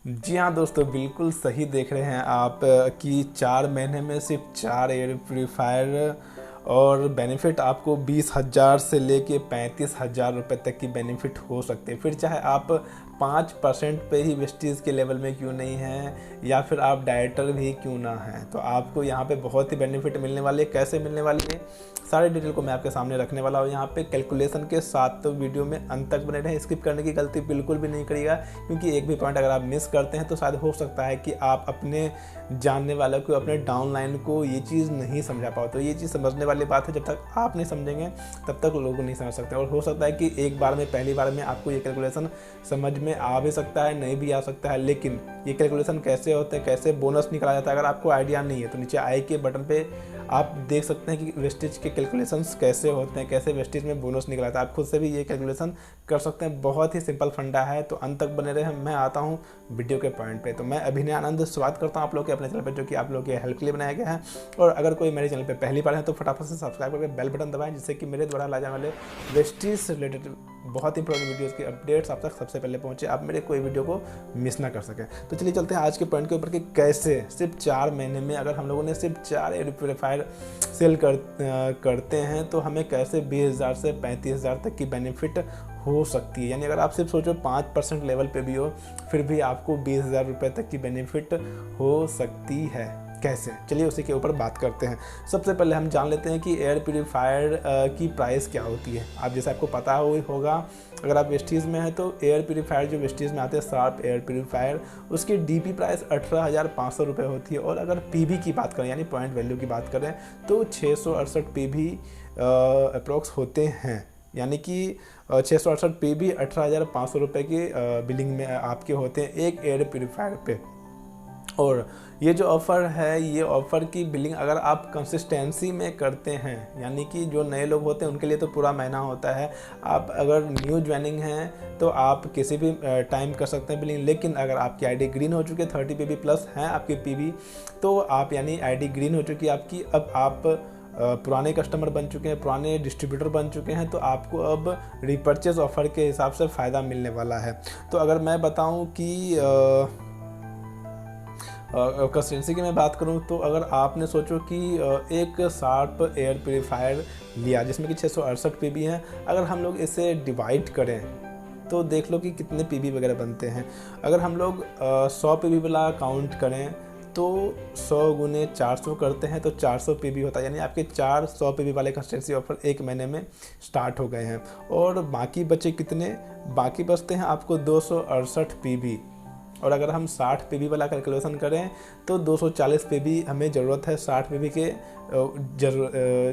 जी हाँ दोस्तों, बिल्कुल सही देख रहे हैं आप कि 4 महीने में सिर्फ 4 एयर प्योरीफायर और बेनिफिट आपको 20,000 से लेके 35,000 रुपये तक की बेनिफिट हो सकते हैं। फिर चाहे आप 5% पे ही वेस्टीज़ के लेवल में क्यों नहीं हैं या फिर आप डायरेक्टर भी क्यों ना हैं, तो आपको यहाँ पे बहुत ही बेनिफिट मिलने वाली है। कैसे मिलने वाली है, सारी डिटेल को मैं आपके सामने रखने वाला हूँ यहाँ पे कैलकुलेशन के साथ। तो वीडियो में अंत तक बने रहें, स्किप करने की गलती बिल्कुल भी नहीं करिएगा, क्योंकि एक भी पॉइंट अगर आप मिस करते हैं तो शायद हो सकता है कि आप अपने जानने वालों को, अपने डाउनलाइन को ये चीज़ नहीं समझा पाओ। तो ये चीज़ समझने वाली बात है, जब तक आप नहीं समझेंगे तब तक लोग नहीं समझ सकते। और हो सकता है कि एक बार में, पहली बार में आपको ये कैलकुलेशन समझ में आ भी सकता है, नहीं भी आ सकता है, लेकिन ये कैलकुलेशन कैसे होते हैं, कैसे बोनस निकाला जाता है, अगर आपको आइडिया नहीं है तो नीचे आई के बटन पे आप देख सकते हैं कि वेस्टेज के कैलकुलेशंस कैसे होते हैं, कैसे वेस्टेज में बोनस निकला था। आप खुद से भी ये कैलकुलेशन कर सकते हैं, बहुत ही सिंपल फंडा है। तो अंत तक बने रहे। मैं आता हूँ वीडियो के पॉइंट पे। तो मैं अभिनय आनंद स्वागत करता हूँ आप लोग के अपने चैनल पे, जो कि आप लोग के हेल्प के लिए बनाया गया है। और अगर कोई मेरे चैनल पे पहली बार है तो फटाफट से सब्सक्राइब करके बेल बटन दबाएं, जिससे कि मेरे द्वारा लाए जाने वाले वेस्टेज से रिलेटेड बहुत इंपॉर्टेंट वीडियोस की अपडेट्स आप तक सबसे पहले पहुंचे, आप मेरे कोई वीडियो को मिस ना कर सकें। तो चलिए चलते हैं आज के पॉइंट के ऊपर कि कैसे सिर्फ 4 महीने में अगर हम लोगों ने सिर्फ 4 एयर प्योरीफायर सेल करते हैं तो हमें कैसे 20,000 से 35,000 तक की बेनिफिट हो सकती है। यानी अगर आप सिर्फ सोचो 5% लेवल पे भी हो, फिर भी आपको 20,000 रुपये तक की बेनिफिट हो सकती है। कैसे, चलिए उसी के ऊपर बात करते हैं। सबसे पहले हम जान लेते हैं कि एयर प्योरीफायर की प्राइस क्या होती है। आप जैसे आपको पता होगा, अगर आप वेस्टीज़ में हैं तो एयर प्योरीफायर जो वेस्टीज़ में आते हैं, शार्प एयर प्योरीफायर, उसकी डीपी प्राइस 18,500 रुपये होती है। और अगर पीबी की बात करें, यानी पॉइंट वैल्यू की बात करें, तो 668 पीबी अप्रोक्स होते हैं। यानी कि 668 पीबी 18,500 रुपये की बिलिंग में आपके होते हैं एक एयर प्योरीफायर पे। और ये जो ऑफ़र है, ये ऑफ़र की बिलिंग अगर आप कंसिस्टेंसी में करते हैं, यानी कि जो नए लोग होते हैं उनके लिए तो पूरा महीना होता है। आप अगर न्यू ज्वाइनिंग हैं तो आप किसी भी टाइम कर सकते हैं बिलिंग। लेकिन अगर आपकी आईडी ग्रीन हो चुकी है, 30 पीबी प्लस हैं आपकी पीबी, तो आप, यानी आईडी ग्रीन हो चुकी है आपकी, अब आप पुराने कस्टमर बन चुके हैं, पुराने डिस्ट्रीब्यूटर बन चुके हैं, तो आपको अब रिपर्चेज ऑफ़र के हिसाब से फ़ायदा मिलने वाला है। तो अगर मैं बताऊं कि कंसिस्टेंसी की मैं बात करूं, तो अगर आपने सोचो कि एक शार्प एयर प्योरीफायर लिया जिसमें कि 668 पीबी हैं, अगर हम लोग इसे डिवाइड करें तो देख लो कि कितने पीबी वगैरह बनते हैं। अगर हम लोग 100 पीबी वाला काउंट करें तो 100 गुने 400 करते हैं तो 400 पीबी होता है। यानी आपके 400 पीबी वाले कंसिस्टेंसी ऑफर एक महीने में स्टार्ट हो गए हैं। और बाकी बचे कितने, बाकी बचते हैं आपको 268 पीबी। और अगर हम 60 पीबी वाला कैलकुलेशन करें तो 240 पीबी हमें ज़रूरत है 60 पीबी के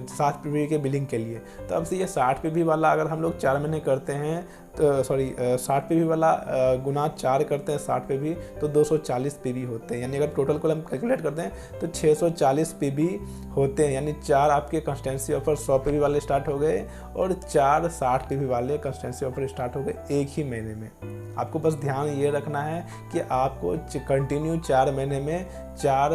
60 पीबी के बिलिंग के लिए। तो अब से ये 60 पीबी वाला अगर हम लोग 4 महीने करते हैं तो 60 पीबी वाला गुना 4 करते हैं 60 पीबी, तो 240 पीबी होते हैं। यानी अगर टोटल को हम कैलकुलेट करते हैं तो 640 पीबी होते हैं। यानी 4 आपके कंसिस्टेंसी ऑफर 100 पीबी वाले स्टार्ट हो गए और 4 60 पीबी वाले कंसिस्टेंसी ऑफर स्टार्ट हो गए एक ही महीने में। आपको बस ध्यान ये रखना है कि आपको कंटिन्यू 4 महीने में 4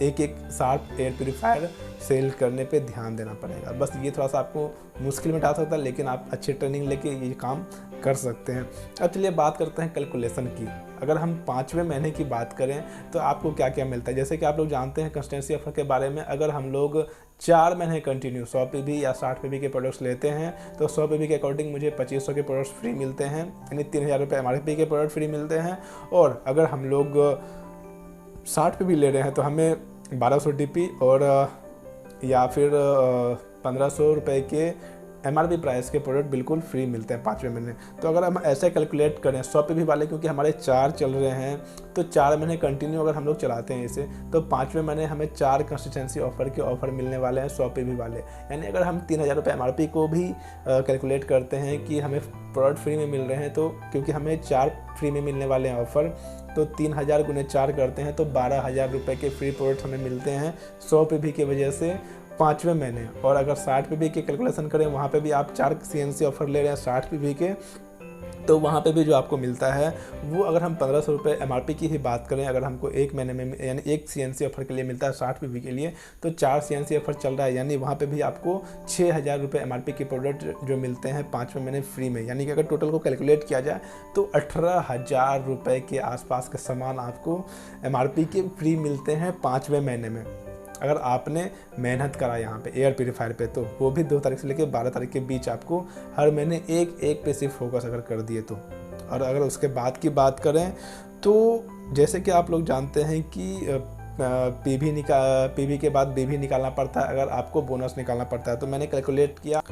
एक शार्प एयर प्योरीफायर सेल करने पे ध्यान देना पड़ेगा। बस ये थोड़ा सा आपको मुश्किल में डाल सकता है, लेकिन आप अच्छी ट्रेनिंग लेके ये काम कर सकते हैं। अब चलिए बात करते हैं कैलकुलेशन की। अगर हम 5वें महीने की बात करें तो आपको क्या क्या मिलता है। जैसे कि आप लोग जानते हैं कंसिस्टेंसी ऑफर के बारे में, अगर हम लोग 4 महीने कंटिन्यू 100 पीबी या 60 पीबी के प्रोडक्ट्स लेते हैं तो 100 पीबी के अकॉर्डिंग मुझे 2500 के प्रोडक्ट्स फ्री मिलते हैं, यानी 3,000 रुपये MRP के प्रोडक्ट फ्री मिलते हैं। और अगर हम लोग 60 पीबी ले रहे हैं तो हमें 1200 DP और या फिर 1500 रुपये के MRP प्राइस के प्रोडक्ट बिल्कुल फ्री मिलते हैं 5वें महीने। तो अगर हम ऐसे कैलकुलेट करें 100 पीबी वाले, क्योंकि हमारे 4 चल रहे हैं तो 4 महीने कंटिन्यू अगर हम लोग चलाते हैं इसे, तो 5वें महीने हमें 4 कंसिस्टेंसी ऑफर के ऑफर मिलने वाले हैं 100 पीबी वाले। यानी अगर हम 3,000 रुपये MRP को भी कैलकुलेट करते हैं कि हमें प्रोडक्ट फ्री में मिल रहे हैं, तो क्योंकि हमें 4 फ्री में मिलने वाले हैं ऑफर, तो 3,000 गुने 4 करते हैं तो 12,000 रुपये के फ्री प्रोडक्ट हमें मिलते हैं 100 पीबी की वजह से 5वें महीने। और अगर 60 पीबी के कैलकुलेशन करें, वहाँ पे भी आप 4 CNC ऑफर ले रहे हैं 60 पीबी के, तो वहाँ पे भी जो आपको मिलता है वो, अगर हम 1500 रुपये MRP की ही बात करें, अगर हमको एक महीने में यानी एक CNC ऑफर के लिए मिलता है 60 PB के लिए, तो 4 CNC ऑफर चल रहा है, यानी वहाँ पे भी आपको 6000 रुपये MRP के प्रोडक्ट जो मिलते हैं 5वें महीने फ्री में। यानी कि अगर टोटल को कैलकुलेट किया जाए तो 18,000 रुपये के आसपास के सामान आपको MRP के फ्री मिलते हैं 5वें महीने में, अगर आपने मेहनत करा यहाँ पे एयर प्योरीफायर पे, तो वो भी 2 तारीख से लेकर 12 तारीख के बीच आपको हर महीने एक पे सिर्फ फोकस अगर कर दिए तो। और अगर उसके बाद की बात करें तो जैसे कि आप लोग जानते हैं कि पीवी के बाद बीवी निकालना पड़ता है, अगर आपको बोनस निकालना पड़ता है। तो मैंने कैलकुलेट किया,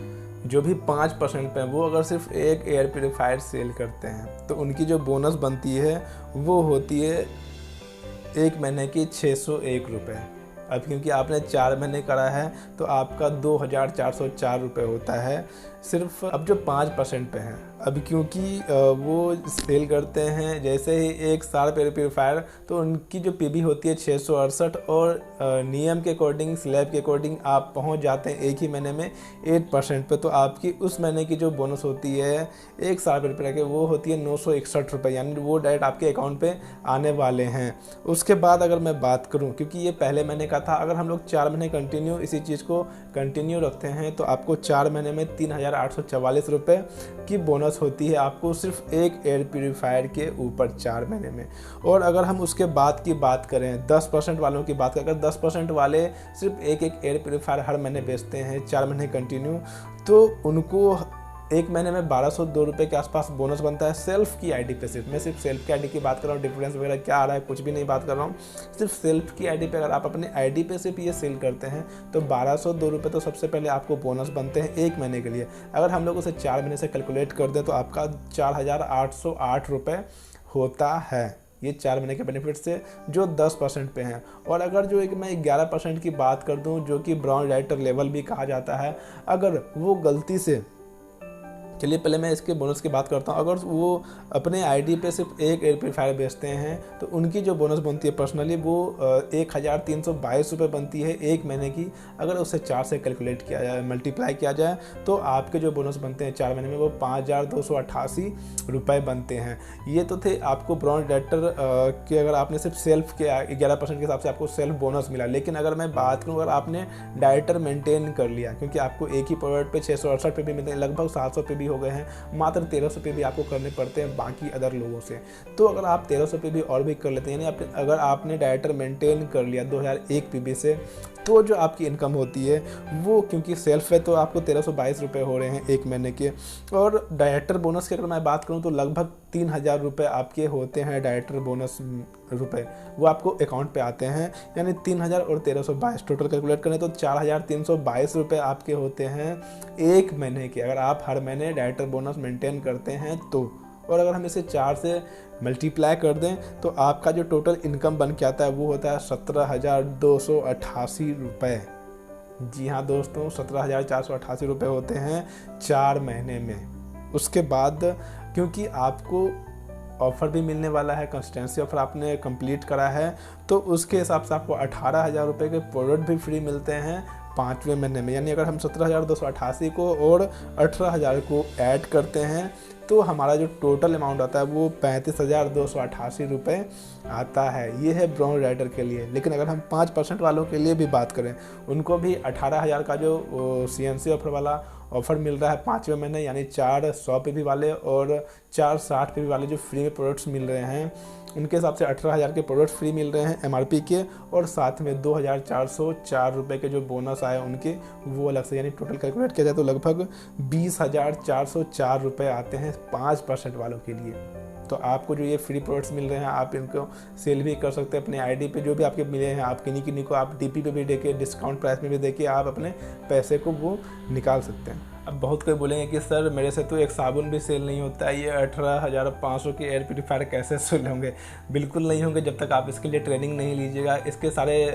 जो भी 5% पे वो अगर सिर्फ एक एयर प्योरीफायर सेल करते हैं तो उनकी जो बोनस बनती है वो होती है एक महीने की 601 रुपये। अब क्योंकि आपने 4 महीने करा है तो आपका 2404 रुपये होता है सिर्फ। अब जो 5% पे हैं, अब क्योंकि वो सेल करते हैं जैसे ही एक साल प्योरीफायर, तो उनकी जो PB होती है 668, और नियम के अकॉर्डिंग, स्लैब के अकॉर्डिंग आप पहुंच जाते हैं एक ही महीने में 8% पे, तो आपकी उस महीने की जो बोनस होती है एक साल प्योरीफायर के, वो होती है 961 रुपये, यानी वो डायरेक्ट आपके अकाउंट पे आने वाले हैं। उसके बाद अगर मैं बात करूँ, क्योंकि ये पहले महीने का था, अगर हम लोग 4 महीने कंटिन्यू इसी चीज़ को कंटिन्यू रखते हैं तो आपको 4 महीने में 3844 रुपये की बोनस होती है आपको सिर्फ एक एयर प्योरीफायर के ऊपर 4 महीने में। और अगर हम उसके बाद की बात करें, 10% वालों की बात करें, अगर 10% वाले सिर्फ एक एयर प्योरीफायर हर महीने बेचते हैं 4 महीने कंटिन्यू, तो उनको एक महीने में 1202 रुपये के आसपास बोनस बनता है सेल्फ की आईडी पे। सिर्फ मैं सिर्फ सेल्फ की आईडी की बात कर रहा हूँ, डिफरेंस वगैरह क्या आ रहा है कुछ भी नहीं बात कर रहा हूँ, सिर्फ सेल्फ की आईडी पे अगर आप अपने आईडी पे सिर्फ ये सेल करते हैं तो 1202 रुपये तो सबसे पहले आपको बोनस बनते हैं एक महीने के लिए। अगर हम लोग उसे 4 महीने से कैलकुलेट कर दें तो आपका 4808 रुपये होता है, ये 4 महीने के बेनिफिट से जो 10% पे हैं। और अगर जो एक मैं 11% की बात कर दूं, जो कि ब्राउन राइटर लेवल भी कहा जाता है, अगर वो गलती से, चलिए पहले मैं इसके बोनस की बात करता हूँ, अगर वो अपने आईडी पे सिर्फ एक एयर प्योरीफायर बेचते हैं तो उनकी जो बोनस बनती है पर्सनली वो 1322 रुपये बनती है एक महीने की। अगर उसे 4 से कैलकुलेट किया जाए, मल्टीप्लाई किया जाए, तो आपके जो बोनस बनते हैं 4 महीने में वो 5288 रुपये बनते हैं। ये तो थे आपको ब्राउन राइटर के, अगर आपने सिर्फ सेल्फ के 11% के हिसाब से आपको सेल्फ बोनस मिला। लेकिन अगर मैं बात करूँ, अगर आपने डायरेक्टर मेंटेन कर लिया, क्योंकि आपको एक ही प्रोडक्ट पे 668 पे भी मिलते हैं, लगभग 700 पे भी हो गए हैं, मात्र 1300 पे भी आपको करने पड़ते हैं बाकी अदर लोगों से। तो अगर आप 1300 पे भी और भी कर लेते हैं, यानी अगर आपने डायरेक्टर मेंटेन कर लिया 2001 PB से, तो जो आपकी इनकम होती है वो, क्योंकि सेल्फ है तो आपको 1322 रुपये हो रहे हैं एक महीने के। और डायरेक्टर बोनस की अगर मैं बात करूं तो लगभग 3000 रुपये आपके होते हैं डायरेक्टर बोनस रुपए, वो आपको अकाउंट पे आते हैं। यानी 3000 और 1322 टोटल कैलकुलेट करें तो 4322 रुपये आपके होते हैं एक महीने के, अगर आप हर महीने डायरेक्टर बोनस मेंटेन करते हैं तो। और अगर हम इसे 4 से मल्टीप्लाई कर दें तो आपका जो टोटल इनकम बन के आता है वो होता है 17,288 रुपये। जी हाँ दोस्तों, 17,488 रुपये होते हैं 4 महीने में। उसके बाद क्योंकि आपको ऑफ़र भी मिलने वाला है, कंसिस्टेंसी ऑफ़र आपने कंप्लीट करा है, तो उसके हिसाब से आपको 18,000 रुपये के प्रोडक्ट भी फ्री मिलते हैं 5वें महीने में। यानी अगर हम 17,288 को और 18,000 को ऐड करते हैं तो हमारा जो टोटल अमाउंट आता है वो 35,288 रुपये आता है। ये है ब्राउन राइटर के लिए। लेकिन अगर हम 5% वालों के लिए भी बात करें, उनको भी 18,000 का जो CNC ऑफर वाला ऑफ़र मिल रहा है 5वें महीने, यानी 400 PB वाले और 460 PB वाले जो फ्री में प्रोडक्ट्स मिल रहे हैं, उनके हिसाब से 18,000 के प्रोडक्ट्स फ्री मिल रहे हैं MRP के, और साथ में 2,404 रुपये के जो बोनस आए उनके वो अलग से। यानी टोटल कैलकुलेट किया जाए तो लगभग 20,404 रुपये आते हैं 5% वालों के लिए। तो आपको जो ये फ्री प्रोडक्ट्स मिल रहे हैं आप इनको सेल भी कर सकते हैं अपने आईडी पे, जो भी आपके मिले हैं आप किन्हीं को आप DP पे भी देके, डिस्काउंट प्राइस में भी देके आप अपने पैसे को वो निकाल सकते हैं। अब बहुत कोई बोलेंगे कि सर मेरे से तो एक साबुन भी सेल नहीं होता है, ये 18,500 के एयर प्योरीफायर कैसे सेल होंगे? बिल्कुल नहीं होंगे जब तक आप इसके लिए ट्रेनिंग नहीं लीजिएगा, इसके सारे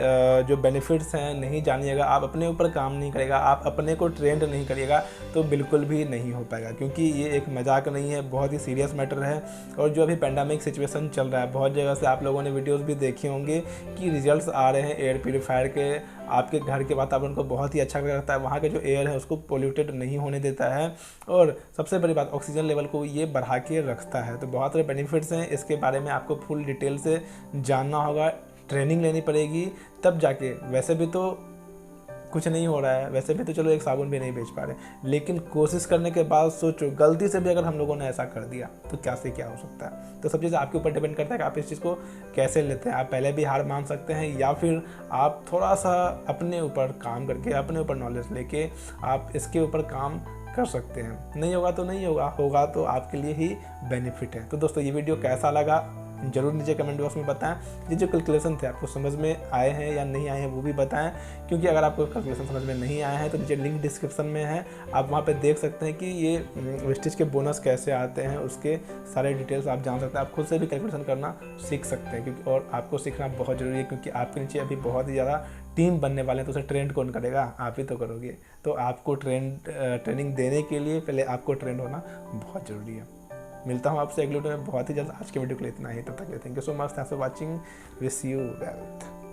जो बेनिफिट्स हैं नहीं जानिएगा, आप अपने ऊपर काम नहीं करेगा, आप अपने को ट्रेंड नहीं करिएगा तो बिल्कुल भी नहीं हो पाएगा। क्योंकि ये एक मजाक नहीं है, बहुत ही सीरियस मैटर है। और जो अभी पेंडेमिक सिचुएशन चल रहा है, बहुत जगह से आप लोगों ने वीडियोज़ भी देखे होंगे कि रिजल्ट्स आ रहे हैं एयर प्योरीफायर के, आपके घर के वातावरण को बहुत ही अच्छा करता है, वहाँ के जो एयर है उसको पोल्यूटेड नहीं होने देता है, और सबसे बड़ी बात ऑक्सीजन लेवल को ये बढ़ा के रखता है। तो बहुत सारे बेनिफिट्स हैं, इसके बारे में आपको फुल डिटेल से जानना होगा, ट्रेनिंग लेनी पड़ेगी, तब जाके। वैसे भी तो कुछ नहीं हो रहा है, वैसे भी तो चलो एक साबुन भी नहीं बेच पा रहे, लेकिन कोशिश करने के बाद सोचो गलती से भी अगर हम लोगों ने ऐसा कर दिया तो क्या से क्या हो सकता है। तो सब चीज़ आपके ऊपर डिपेंड करता है कि आप इस चीज़ को कैसे लेते हैं। आप पहले भी हार मान सकते हैं, या फिर आप थोड़ा सा अपने ऊपर काम करके, अपने ऊपर नॉलेज लेके आप इसके ऊपर काम कर सकते हैं। नहीं होगा तो नहीं होगा, होगा तो आपके लिए ही बेनिफिट है। तो दोस्तों ये वीडियो कैसा लगा जरूर नीचे कमेंट बॉक्स में बताएं। ये जो कैलकुलेशन थे आपको समझ में आए हैं या नहीं आए हैं वो भी बताएं, क्योंकि अगर आपको कैलकुलेशन समझ में नहीं आए हैं तो नीचे लिंक डिस्क्रिप्शन में है, आप वहाँ पे देख सकते हैं कि ये वेस्टेज के बोनस कैसे आते हैं, उसके सारे डिटेल्स आप जान सकते हैं। आप खुद से भी कैलकुलेशन करना सीख सकते हैं, क्योंकि और आपको सीखना बहुत ज़रूरी है, क्योंकि आपके नीचे अभी बहुत ही ज़्यादा टीम बनने वाले हैं। तो उसे ट्रेंड कौन करेगा, आप ही तो करोगे। तो आपको ट्रेनिंग देने के लिए पहले आपको ट्रेंड होना बहुत ज़रूरी है। मिलता हूँ आपसे अगले वीडियो में बहुत ही जल्द। आज के वीडियो के लिए इतना ही, तब तक के लिए thank you so much, thanks for watching, wish you wealth.